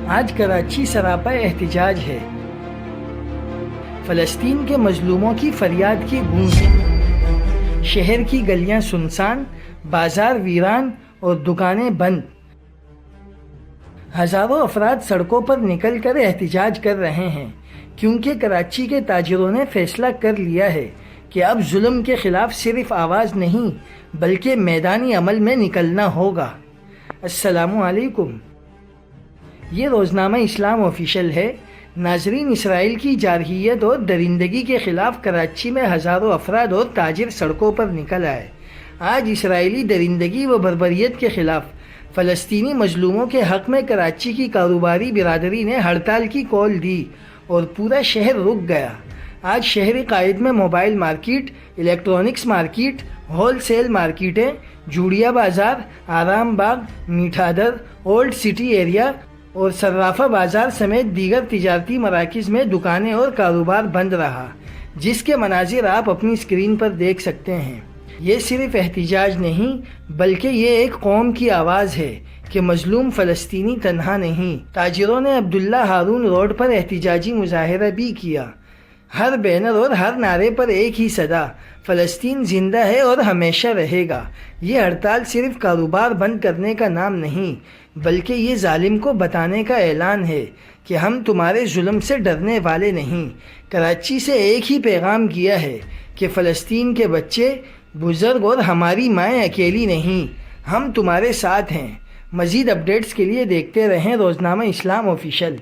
آج کراچی سراپا احتجاج ہے۔ فلسطین کے مظلوموں کی فریاد کی گونج، شہر کی گلیاں سنسان، بازار ویران اور دکانیں بند۔ ہزاروں افراد سڑکوں پر نکل کر احتجاج کر رہے ہیں کیونکہ کراچی کے تاجروں نے فیصلہ کر لیا ہے کہ اب ظلم کے خلاف صرف آواز نہیں بلکہ میدانی عمل میں نکلنا ہوگا۔ السلام علیکم، یہ روزنامہ اسلام آفیشل ہے۔ ناظرین، اسرائیل کی جارحیت اور درندگی کے خلاف کراچی میں ہزاروں افراد اور تاجر سڑکوں پر نکل آئے۔ آج اسرائیلی درندگی و بربریت کے خلاف فلسطینی مظلوموں کے حق میں کراچی کی کاروباری برادری نے ہڑتال کی کال دی اور پورا شہر رک گیا۔ آج شہری قائد میں mobile market, electronics market, wholesale مارکیٹیں، جوڑیا بازار، آرام باغ، میٹھا در، اولڈ سٹی ایریا اور صرافہ بازار سمیت دیگر تجارتی مراکز میں دکانیں اور کاروبار بند رہا، جس کے مناظر آپ اپنی اسکرین پر دیکھ سکتے ہیں۔ یہ صرف احتجاج نہیں بلکہ یہ ایک قوم کی آواز ہے کہ مظلوم فلسطینی تنہا نہیں۔ تاجروں نے عبداللہ ہارون روڈ پر احتجاجی مظاہرہ بھی کیا۔ ہر بینر اور ہر نعرے پر ایک ہی صدا، فلسطین زندہ ہے اور ہمیشہ رہے گا۔ یہ ہڑتال صرف کاروبار بند کرنے کا نام نہیں بلکہ یہ ظالم کو بتانے کا اعلان ہے کہ ہم تمہارے ظلم سے ڈرنے والے نہیں۔ کراچی سے ایک ہی پیغام کیا ہے کہ فلسطین کے بچے، بزرگ اور ہماری مائیں اکیلی نہیں، ہم تمہارے ساتھ ہیں۔ مزید اپڈیٹس کے لیے دیکھتے رہیں روزنامہ اسلام آفیشل۔